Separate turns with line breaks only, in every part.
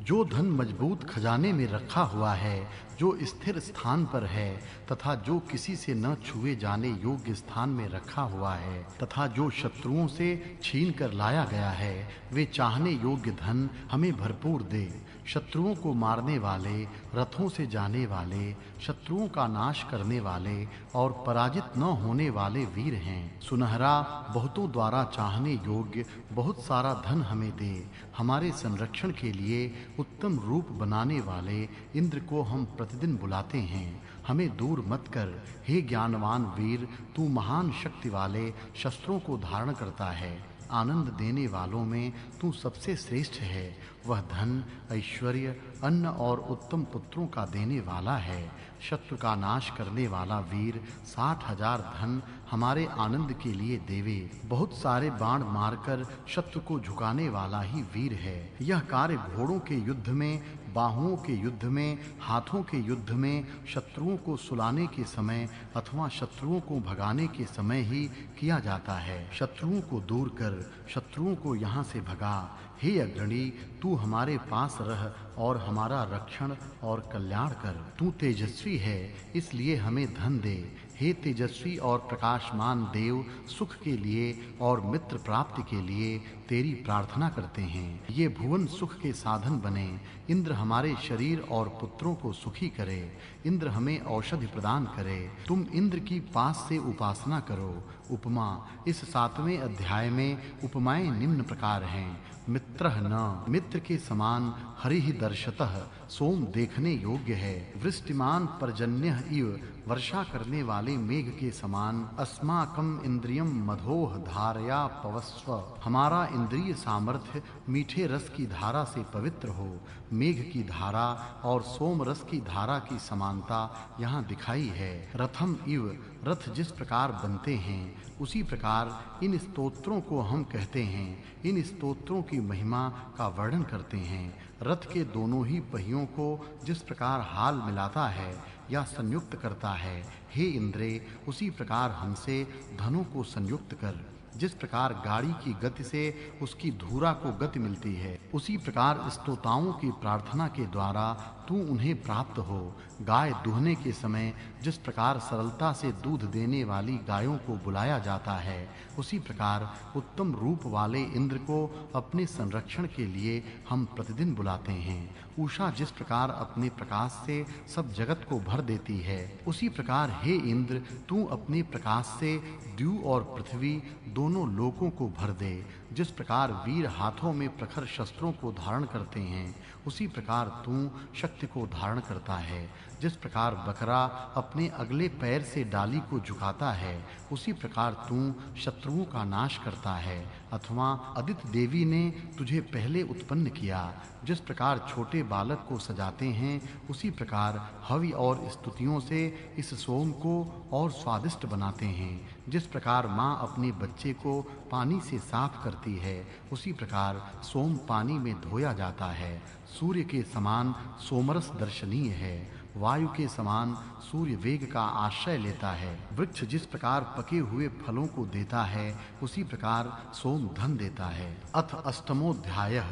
जो धन मजबूत खजाने में रखा हुआ है, जो स्थिर स्थान पर है तथा जो किसी से न छुए जाने योग्य स्थान में रखा हुआ है तथा जो शत्रुओं से छीन कर लाया गया है, वे चाहने योग्य धन हमें भरपूर दे। शत्रुओं को मारने वाले, रथों से जाने वाले, शत्रुओं का नाश करने वाले और पराजित न होने वाले वीर हैं। सुनहरा, बहुतों द्वारा चाहने योग्य बहुत सारा धन हमें दे। हमारे संरक्षण के लिए उत्तम रूप बनाने वाले इंद्र को हम प्रतिदिन बुलाते हैं। हमें दूर मत कर। हे ज्ञानवान वीर, तू महान शक्ति वाले शस्त्रों को धारण करता है। आनंद देने वालों में तू सबसे श्रेष्ठ है। वह धन, ऐश्वर्य, अन्न और उत्तम पुत्रों का देने वाला है। शत्रु का नाश करने वाला वीर 60,000 धन हमारे आनंद के लिए देवे। बहुत सारे बाण मारकर शत्रु को झुकाने वाला ही वीर है। यह कार्य घोड़ों के युद्ध में, बाहुओं के युद्ध में, हाथों के युद्ध में, शत्रुओं को सुलाने के समय अथवा शत्रुओं को भगाने के समय ही किया जाता है। शत्रुओं को दूर कर, शत्रुओं को यहाँ से भगा। हे अग्रणी, तू हमारे पास रह और हमारा रक्षण और कल्याण कर। तू तेजस्वी है, इसलिए हमें धन दे। हे तेजस्वी और प्रकाशमान देव, सुख के लिए और मित्र प्राप्ति के लिए तेरी प्रार्थना करते हैं। ये भुवन सुख के साधन बने। इंद्र हमारे शरीर और पुत्रों को सुखी करे। इंद्र हमें औषधि प्रदान करे। तुम इंद्र की पास से उपासना करो। उपमा। इस 7वें अध्याय में उपमाएं निम्न प्रकार हैं। मित्रः न, मित्र के समान हरिः दर्शतः, सोम देखने योग्य है। वृष्टिमान पर्जन्यः इव, वर्षा करने वाले मेघ के समान। अस्माकं इंद्रियं मधोः धारया पवस्व, हमारा इंद्रिय सामर्थ्य मीठे रस की धारा से पवित्र हो। मेघ की धारा और सोम रस की धारा की समानता यहाँ दिखाई है। रथम इव, रथ जिस प्रकार बनते हैं उसी प्रकार इन स्तोत्रों को हम कहते हैं। इन स्तोत्रों की महिमा का वर्णन करते हैं। रथ के दोनों ही पहियों को जिस प्रकार हाल मिलाता है या संयुक्त करता है, हे इंद्रे, उसी प्रकार हमसे धनों को संयुक्त कर। जिस प्रकार गाड़ी की गति से उसकी धुरा को गति मिलती है, उसी प्रकार स्तोताओं की प्रार्थना के द्वारा तू उन्हें प्राप्त हो। गाय दूहने के समय जिस प्रकार सरलता से दूध देने वाली गायों को बुलाया जाता है, उसी प्रकार उत्तम रूप वाले इंद्र को अपने संरक्षण के लिए हम प्रतिदिन बुलाते हैं। उषा जिस प्रकार अपने प्रकाश से सब जगत को भर देती है, उसी प्रकार हे इंद्र, तू अपने प्रकाश से द्यू और पृथ्वी दोनों लोकों को भर दे। जिस प्रकार वीर हाथों में प्रखर शस्त्रों को धारण करते हैं, उसी प्रकार तू शक्ति को धारण करता है। जिस प्रकार बकरा अपने अगले पैर से डाली को झुकाता है, उसी प्रकार तू शत्रुओं का नाश करता है। अथवा अदिति देवी ने तुझे पहले उत्पन्न किया। जिस प्रकार छोटे बालक को सजाते हैं, उसी प्रकार हवि और स्तुतियों से इस सोम को और स्वादिष्ट बनाते हैं। जिस प्रकार माँ अपने बच्चे को पानी से साफ करती है, उसी प्रकार सोम पानी में धोया जाता है। सूर्य के समान सोमरस दर्शनीय है। वायु के समान सूर्य वेग का आश्रय लेता है। वृक्ष जिस प्रकार पके हुए फलों को देता है, उसी प्रकार सोम धन देता है। अथ अष्टमोऽध्यायः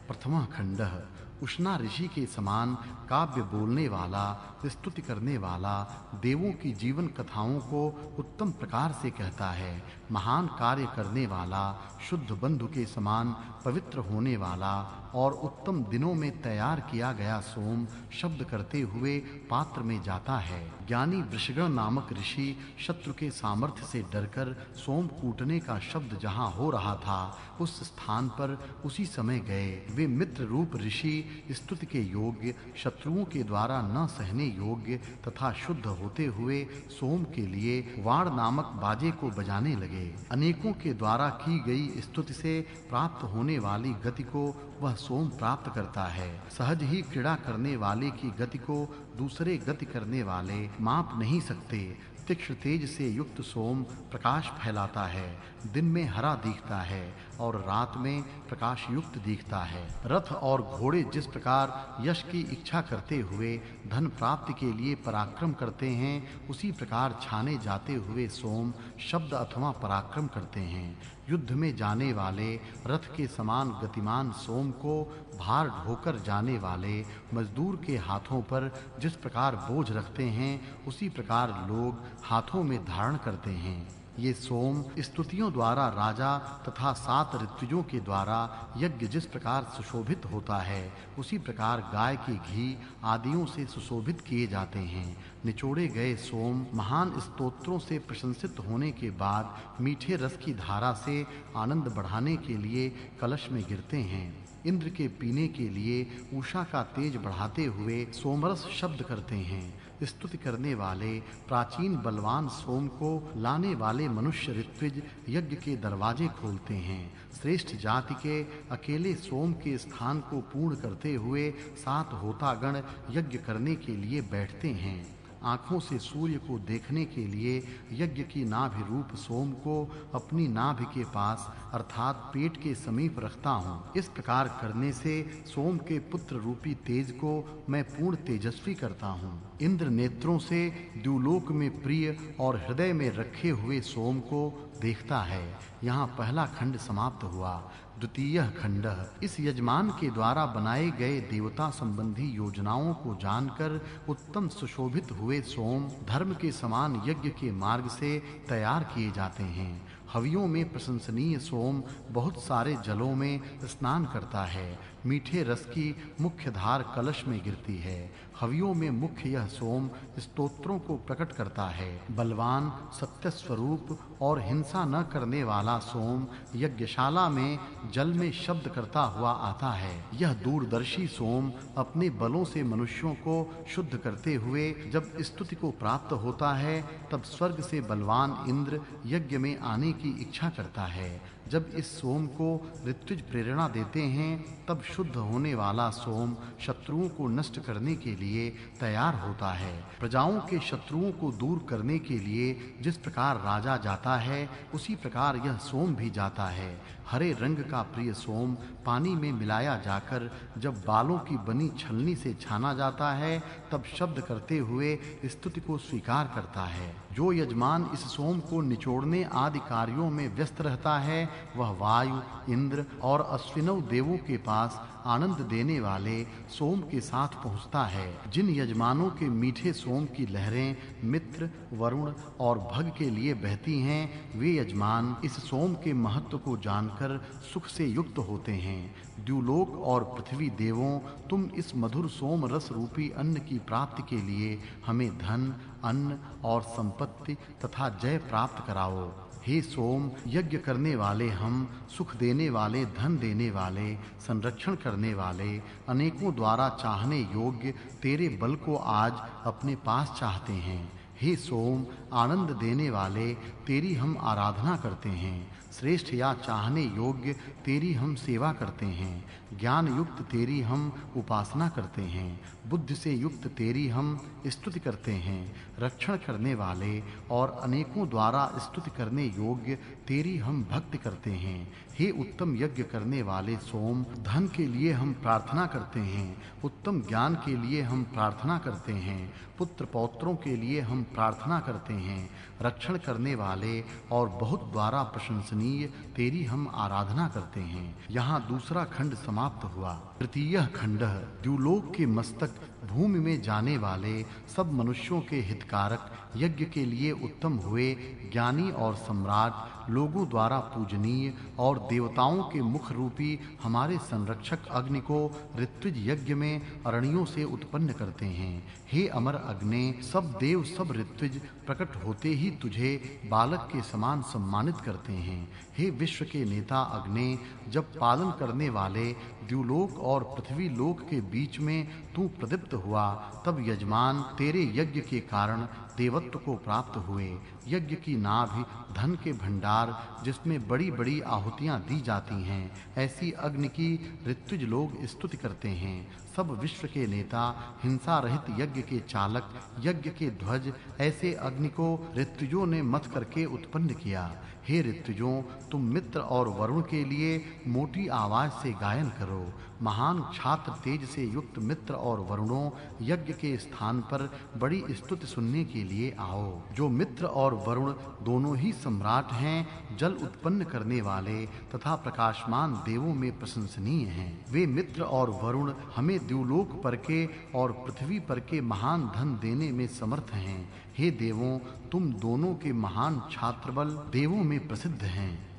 प्रथमः खंडः। उष्णा ऋषि के समान काव्य बोलने वाला, स्तुति करने वाला, देवों की जीवन कथाओं को उत्तम प्रकार से कहता है। महान कार्य करने वाला, शुद्ध बंधु के समान पवित्र होने वाला और उत्तम दिनों में तैयार किया गया सोम शब्द करते हुए पात्र में जाता है। ज्ञानी वृषगण नामक ऋषि शत्रु के सामर्थ्य से डरकर सोम कूटने का शब्द जहाँ हो रहा था, उस स्थान पर उसी समय गए। वे मित्र रूप ऋषि स्तुति के योग्य, शत्रुओं के द्वारा न सहने योग्य तथा शुद्ध होते हुए सोम के लिए वाण नामक बाजे को बजाने लगे। अनेकों के द्वारा की गई स्तुति से प्राप्त होने वाली गति को वह सोम प्राप्त करता है। सहज ही क्रीड़ा करने वाले की गति को दूसरे गति करने वाले माप नहीं सकते। तीक्ष्ण तेज से युक्त सोम प्रकाश फैलाता है। दिन में हरा दिखता है, और रात में प्रकाश युक्त दिखता है। रथ और घोड़े जिस प्रकार यश की इच्छा करते हुए धन प्राप्ति के लिए पराक्रम करते हैं, उसी प्रकार छाने जाते हुए सोम शब्द अथवा पराक्रम करते हैं। युद्ध में जाने वाले रथ के समान गतिमान सोम को भार ढोकर जाने वाले मजदूर के हाथों पर जिस प्रकार बोझ रखते हैं, उसी प्रकार लोग हाथों में धारण करते हैं। ये सोम स्तुतियों द्वारा राजा तथा 7 ऋत्विजों के द्वारा यज्ञ जिस प्रकार सुशोभित होता है, उसी प्रकार गाय के घी आदियों से सुशोभित किए जाते हैं। निचोड़े गए सोम महान स्तोत्रों से प्रशंसित होने के बाद मीठे रस की धारा से आनंद बढ़ाने के लिए कलश में गिरते हैं। इंद्र के पीने के लिए उषा का तेज बढ़ाते हुए सोमरस शब्द करते हैं। स्तुति करने वाले प्राचीन बलवान सोम को लाने वाले मनुष्य ऋत्विज यज्ञ के दरवाजे खोलते हैं। श्रेष्ठ जाति के अकेले सोम के स्थान को पूर्ण करते हुए 7 होतागण यज्ञ करने के लिए बैठते हैं। आँखों से सूर्य को देखने के लिए यज्ञ की नाभि रूप सोम को अपनी नाभि के पास अर्थात पेट के समीप रखता हूँ। इस प्रकार करने से सोम के पुत्र रूपी तेज को मैं पूर्ण तेजस्वी करता हूँ। इंद्र नेत्रों से द्युलोक में प्रिय और हृदय में रखे हुए सोम को देखता है। यहाँ पहला खंड समाप्त हुआ। द्वितीय खंड। इस यजमान के द्वारा बनाए गए देवता संबंधी योजनाओं को जानकर उत्तम सुशोभित हुए सोम धर्म के समान यज्ञ के मार्ग से तैयार किए जाते हैं। हवियों में प्रशंसनीय सोम बहुत सारे जलों में स्नान करता है। मीठे रस की मुख्य धार कलश में गिरती है। हवियों में मुख्य यह सोम स्तोत्रों को प्रकट करता है। बलवान, सत्य स्वरूप और हिंसा न करने वाला सोम यज्ञशाला में जल में शब्द करता हुआ आता है। यह दूरदर्शी सोम अपने बलों से मनुष्यों को शुद्ध करते हुए जब स्तुति को प्राप्त होता है, तब स्वर्ग से बलवान इंद्र यज्ञ में आने की इच्छा करता है। जब इस सोम को ऋत्विज प्रेरणा देते हैं, तब शुद्ध होने वाला सोम शत्रुओं को नष्ट करने के लिए तैयार होता है। प्रजाओं के शत्रुओं को दूर करने के लिए जिस प्रकार राजा जाता है, उसी प्रकार यह सोम भी जाता है। हरे रंग का प्रिय सोम पानी में मिलाया जाकर जब बालों की बनी छलनी से छाना जाता है, तब शब्द करते हुए स्तुति को स्वीकार करता है। जो यजमान इस सोम को निचोड़ने आदि कार्यों में व्यस्त रहता है, वह वायु, इंद्र और अश्विनव देवों के पास आनंद देने वाले सोम के साथ पहुंचता है। जिन यजमानों के मीठे सोम की लहरें मित्र, वरुण और भग के लिए बहती हैं, वे यजमान इस सोम के महत्व को जानकर सुख से युक्त होते हैं। द्युलोक और पृथ्वी देवों, तुम इस मधुर सोम रस रूपी अन्न की प्राप्ति के लिए हमें धन, अन्न और संपत्ति तथा जय प्राप्त कराओ। हे सोम, यज्ञ करने वाले हम, सुख देने वाले, धन देने वाले, संरक्षण करने वाले, अनेकों द्वारा चाहने योग्य तेरे बल को आज अपने पास चाहते हैं। हे सोम, आनंद देने वाले, तेरी हम आराधना करते हैं। श्रेष्ठ या चाहने योग्य तेरी हम सेवा करते हैं। ज्ञान युक्त तेरी हम उपासना करते हैं। बुद्धि से युक्त तेरी हम स्तुति करते हैं। रक्षण करने वाले और अनेकों द्वारा स्तुति करने योग्य तेरी हम भक्ति करते हैं। हे उत्तम यज्ञ करने वाले सोम, धन के लिए हम प्रार्थना करते हैं। उत्तम ज्ञान के लिए हम प्रार्थना करते हैं। पुत्र पौत्रों के लिए हम प्रार्थना करते हैं। रक्षण करने वाले और बहुत द्वारा प्रशंसनीय तेरी हम आराधना करते हैं। यहाँ दूसरा खंड समाप्त हुआ। तृतीय खंड। द्युलोक के मस्तक भूमि में जाने वाले सब मनुष्यों के हितकारक, यज्ञ के लिए उत्तम हुए ज्ञानी और सम्राट, लोगों द्वारा पूजनीय और देवताओं के मुख रूपी हमारे संरक्षक अग्नि को ऋत्विज यज्ञ में अरणियों से उत्पन्न करते हैं। हे अमर अग्नि, सब देव सब ऋत्विज प्रकट होते ही तुझे बालक के समान सम्मानित करते हैं। हे विश्व के नेता अग्नि, जब पालन करने वाले द्युलोक और पृथ्वी लोक के बीच में तू प्रदीप्त हुआ, तब यजमान तेरे यज्ञ के कारण देवत्व को प्राप्त हुए। यज्ञ की नाभि धन के भंडार जिसमें बड़ी-बड़ी आहुतियां दी जाती हैं, ऐसी अग्नि की ऋत्विज लोग स्तुति करते हैं। सब विश्व के नेता, हिंसा रहित यज्ञ के चालक, यज्ञ के ध्वज, ऐसे अग्नि को ऋत्विजों ने मथ करके उत्पन्न किया। हे ऋत्विजों, तुम मित्र और वरुण के लिए मोटी आवाज से गायन करो। महान छात्र तेज से युक्त मित्र और वरुणों, यज्ञ के स्थान पर बड़ी स्तुति सुनने के लिए आओ। जो मित्र और वरुण दोनों ही सम्राट हैं, जल उत्पन्न करने वाले तथा प्रकाशमान देवों में प्रशंसनीय हैं। वे मित्र और वरुण हमें द्युलोक पर के और पृथ्वी पर के महान धन देने में समर्थ हैं। हे देवों, तुम दोनों के महान छात्र बल देवों में प्रसिद्ध हैं।